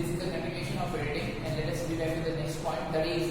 this is the continuation of editing, and let us be back to the next point, that is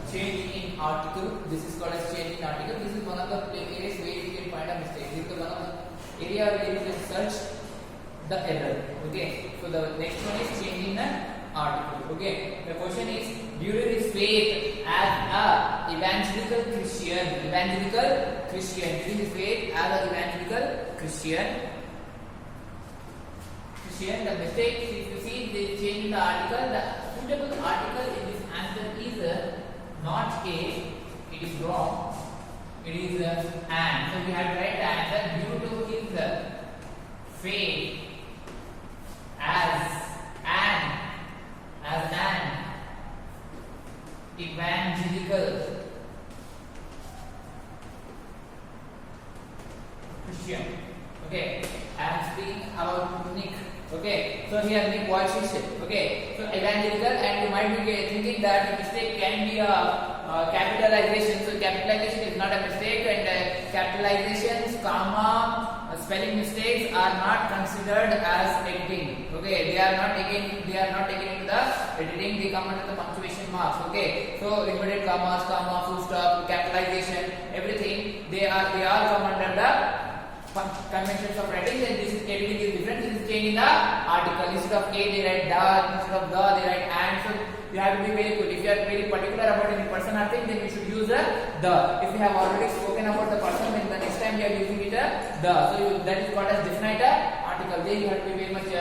change in article. This is called as change in article. This is one of the areas where you can find a mistake. This is the one of the area where you can search the error. Okay, so the next one is change in an article. Okay, the question is, during his faith as a evangelical Christian, during his faith as a evangelical Christian, the mistake, if you see the change in the article, the suitable article in this answer is not a, it is wrong, it is an. So we have to write the answer due to his faith as an evangelical Christian. Okay, I am speaking about Nick. Okay, so here Nick, what she said. Okay, so evangelical, and you might be thinking that the mistake can be a capitalization. So capitalization is not a mistake, and capitalizations, comma, spelling mistakes are not considered as editing. Okay, they are not taken into the editing. They come under the punctuation marks. Okay, so inverted commas, comma, full stop, capitalization, everything they all come under the conventions of writing. Then this is editing is different. This is change in the article. Instead of a they write the, instead of the they write and. So you have to be very good. If you are very particular about any person or thing, then you should use the. If you have already spoken about the person, then the next time you are using it the. So that is called as definite article. Then you have to be very much you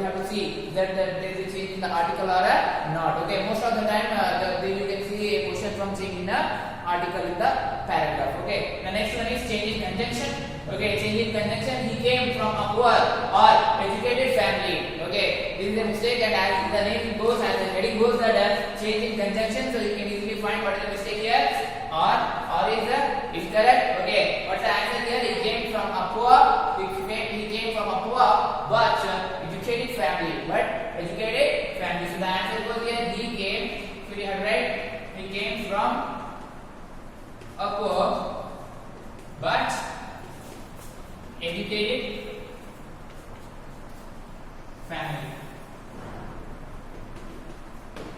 have to see that there is a change in the article or not. Okay, most of the time then you can see a question from change in the article in the paragraph. Okay, the next one is change in conjunction. Okay, change in conjunction. He came from a poor or educated family. Okay, this is a mistake, and as the name goes, as the heading goes, that change in conjunction. So you can easily find what is the mistake here. Or is correct. Okay, what's the answer here? He came from a poor. He came from a poor but educated family. So the answer goes here. He came. So we have read. He came from a poor but educated family.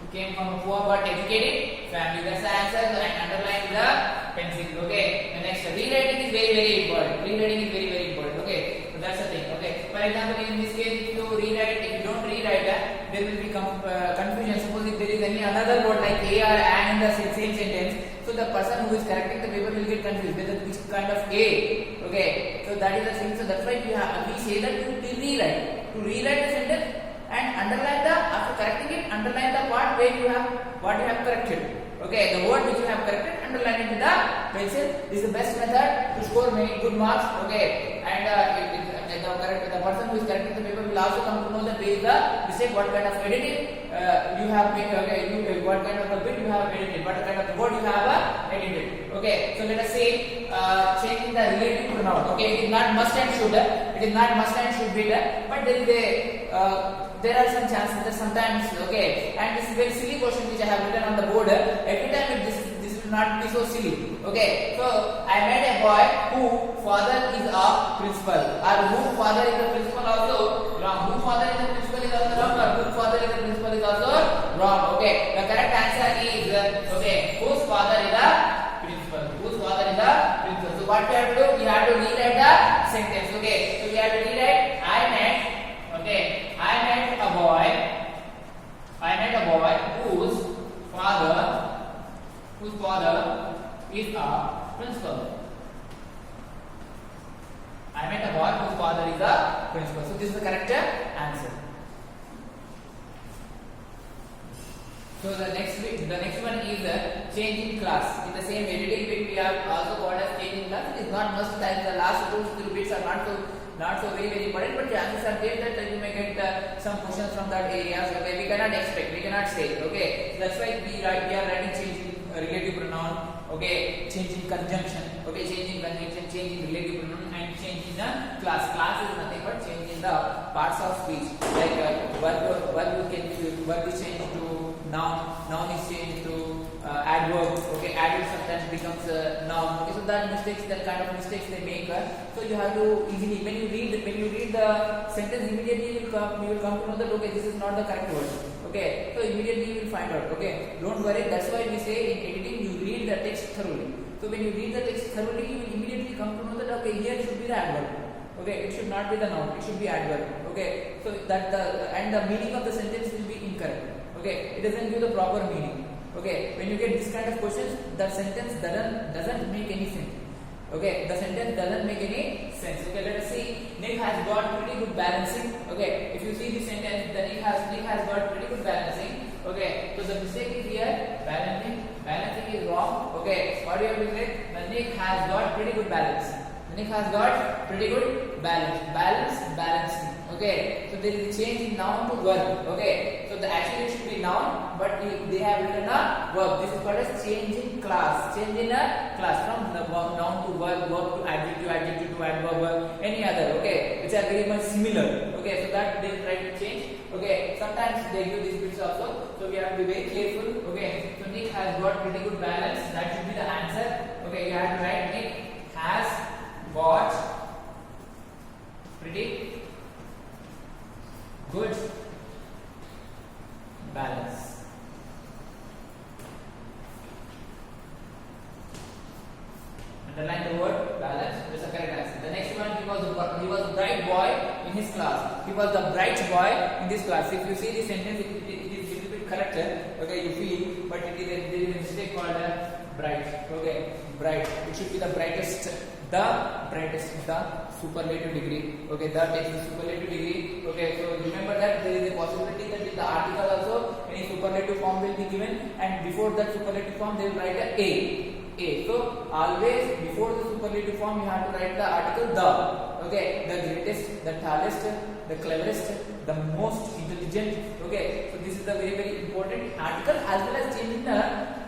He came from a poor but educated family. That's the answer, and underline the pencil. Okay. The next, rewriting is very important. Okay. So that's the thing. Okay. For example, in this case, if you don't rewrite that, there will be confusion. Suppose if there is any another word like a or an in the same sentence, so the person who is correcting the paper will get confused whether which kind of a. Okay, so that is the thing. So that's why we say that to rewrite the sentence and underline after correcting it, underline the part where you have what you have corrected. Okay, the word which you have corrected, underline it with the pencil. This is the best method to score many good marks. Okay, and the person who is correcting the paper will also come to know that where is the mistake, what kind of editing you have made. Okay, what kind of a bit you have edited, what kind of the word you have edited. Okay, so let us say changing the relative pronoun. Okay, it is not must and should. Be there, but there are some chances that sometimes. Okay, and this is very silly question which I have written on the board. Every time this will not be so silly. Okay, so I met a boy who father is a principal, or whose father is a principal also wrong. Whose father is a principal is also wrong, or whose father is a principal is also wrong. Okay, the correct answer is whose father is a principal. So what we have to do? We have to rewrite the sentence. Okay, so we have to rewrite I met a boy whose father is a principal. I met a boy whose father is a principal. So this is the correct answer. So the next one is change in class. In the same editing bit, we have also called as change in class. It is not must that the last two bits are not so very important, but chances are there that you may get some questions from that area. So we cannot expect, we cannot say. Okay, so that's why we are writing change in relative pronoun. Okay, change in conjunction. Okay, change in conjunction, change in relative pronoun, and change in the class. Class is nothing but change in the parts of speech. Like verb is changed to noun is changed to adverb. Okay, adverb sometimes becomes a noun. Okay, so that kind of mistakes they make. So you have to easily when you read the sentence, immediately you will come to know that okay, this is not the correct word. Okay, so immediately you will find out. Okay, don't worry. That's why we say in editing you read the text thoroughly. So when you read the text thoroughly, you will immediately come to know that okay, here should be the adverb. Okay, it should not be the noun. It should be adverb. Okay, so that the meaning of the sentence will be incorrect. Okay, it doesn't give the proper meaning. Okay, when you get this kind of questions, that sentence doesn't make any sense. Okay, the sentence doesn't make any sense. Okay, let us see. Nick has got pretty good balancing. Okay, if you see the sentence, then Nick has got pretty good balancing. Okay, so the mistake is here. Balancing is wrong. Okay, what do you have to say? The Nick has got pretty good balance. Nick has got pretty good balancing. Okay, so there is a change in noun to verb. Okay, so the actually it should be noun, but they have written a verb. This is called as change in class. Change in a class from the noun to verb to adjective to adverb, any other. Okay, which are very much similar. Okay, so that they try to change. Okay, sometimes they give these bits also, so we have to be very careful. Okay, so Nick has got pretty good balance. That should be the answer. Okay, you have to write Nick has got pretty good balance. Underline the word balance. That's the correct answer. The next one, he was a bright boy in his class. He was the bright boy in this class. If you see the sentence, it is a little bit corrected. Okay, you feel, but there is a mistake called bright. Okay, bright. It should be the brightest. The superlative degree. Okay, that takes the superlative degree. Okay, so remember that there is a possibility that in the article also any superlative form will be given, and before that superlative form they will write a. So always before the superlative form you have to write the article the. Okay, the greatest, the tallest, the cleverest, the most intelligent. Okay, so this is the very important article as well as changing the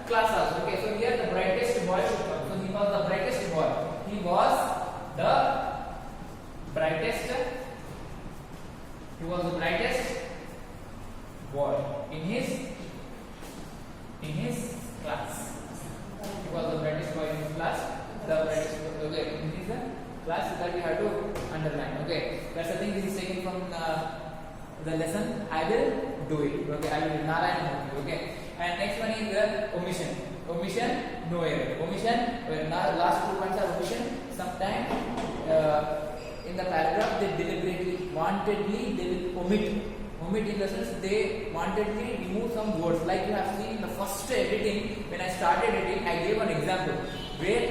class also. Okay, so here the brightest boy should come. So he was the brightest boy. He was the brightest. He was the brightest boy in his class. He was the brightest boy in his class. The brightest boy, okay, in his class. So that we have to underline. Okay, that's the thing. This is taken from the lesson. I will do it. Okay, I will Narayan help you. Okay, and next one is the omission. No error. Last 2 points are omission. Sometimes in the paragraph they deliberately, wantedly they will omit in the sense they wantedly remove some words. Like you have seen in the first editing, when I started editing, I gave an example where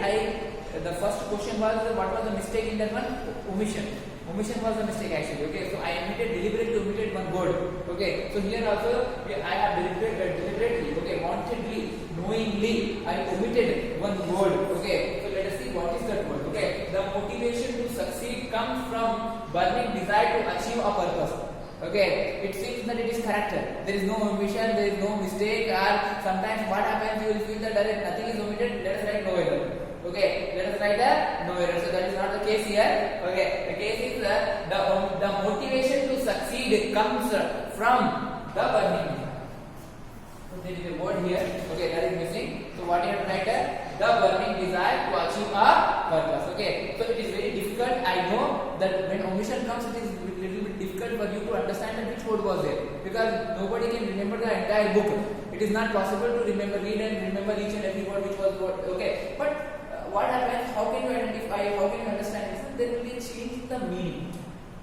the first question was what was the mistake in that one? Omission was the mistake actually. Okay, so I deliberately omitted one word. Okay, so here also I have deliberately, okay, wantedly, knowingly I omitted one word. Okay, so let us see what is that word. Okay, the motivation to succeed comes from burning desire to achieve a purpose. Okay, it seems that it is character. There is no omission, there is no mistake, or sometimes what happens, you will feel that nothing is omitted. Let us write no error. Okay, let us write no error. So that is not the case here. Okay, the case is the motivation to succeed comes from the burning desire. So there is a word here. Okay, that is missing. So what you have to write? The burning desire to achieve a purpose. Okay, so it is very difficult. I know that when omission comes, it is little bit difficult for you to understand which word was there, because nobody can remember the entire book. It is not possible to read and remember each and every word which was what. Okay, but what happens? How can you identify? How can you understand this? There will be a change in the meaning.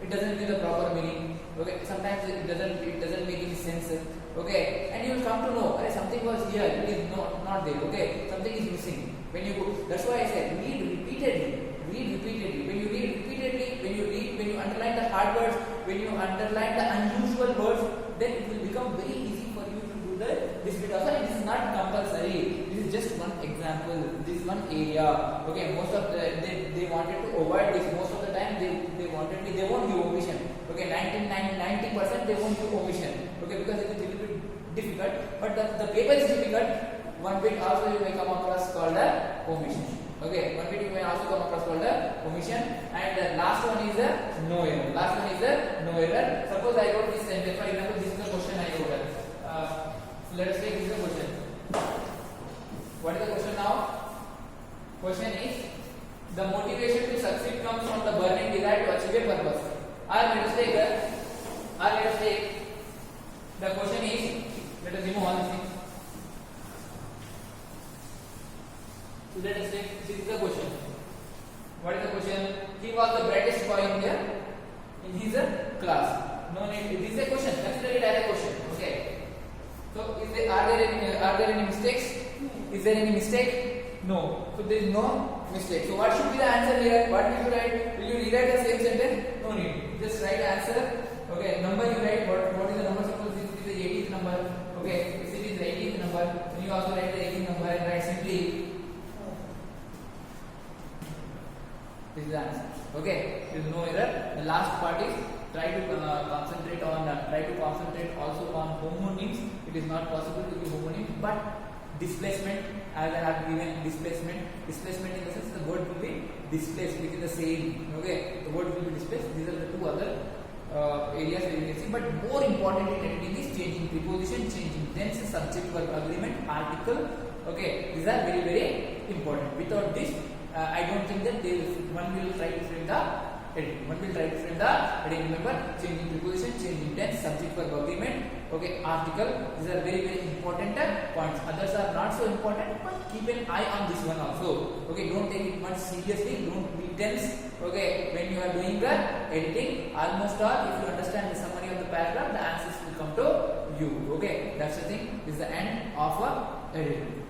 It doesn't give the proper meaning. Okay, sometimes it doesn't make any sense. Okay, and you will come to know something was here, it is not there. Okay, something is missing. When you go, that's why I said read repeatedly. When you read repeatedly, when you underline the hard words, when you underline the unusual words, then it will become very easy for you to do this bit also. And this is not compulsory. This is just one example. This is one area. Okay, most of they wanted to avoid this. Most of the time they won't give omission. Okay, 90% they won't give omission. Okay, because it is a little bit difficult. But the paper is difficult. One bit also you may come across called omission. Okay, one bit you may also come across called omission, and the last one is no error. Suppose I wrote this sentence. For example, this is the question I wrote. Let us say Question is, the motivation to succeed comes from the burning desire to achieve a purpose. Or let us take the question is, let us remove all these things. So let us take, this is the question. What is the question? He was the brightest boy in his class. No need. This is a question. Consider it as a question. Okay. So are there any mistakes? Is there any mistake? No. So there is no mistake. So what should be the answer here? What will you write? Will you rewrite the same sentence? No need. Just write answer. Okay. Number you write. What is the number? Suppose this is the 18th number. Okay. If it is the 18th number, then you also write the 18th number and write simply. This is the answer. Okay. There is no error. The last part is try to concentrate also on homonyms. It is not possible to give homonyms, but displacement, as I have given displacement in the sense the word will be displaced within the same. Okay, the word will be displaced. These are the two other areas where you can see. But more important in editing is changing preposition, changing tense, subject verb agreement, article. Okay, these are very very important. Without this, I don't think that one will try to frame the editing. Remember, changing preposition, changing tense, subject verb agreement, okay, article. These are very very important points. Others are not so important, but keep an eye on this one also. Okay, don't take it much seriously. Don't be tense. Okay, when you are doing the editing, almost all, if you understand the summary of the paragraph, the answers will come to you. Okay, that's the thing. This is the end of editing.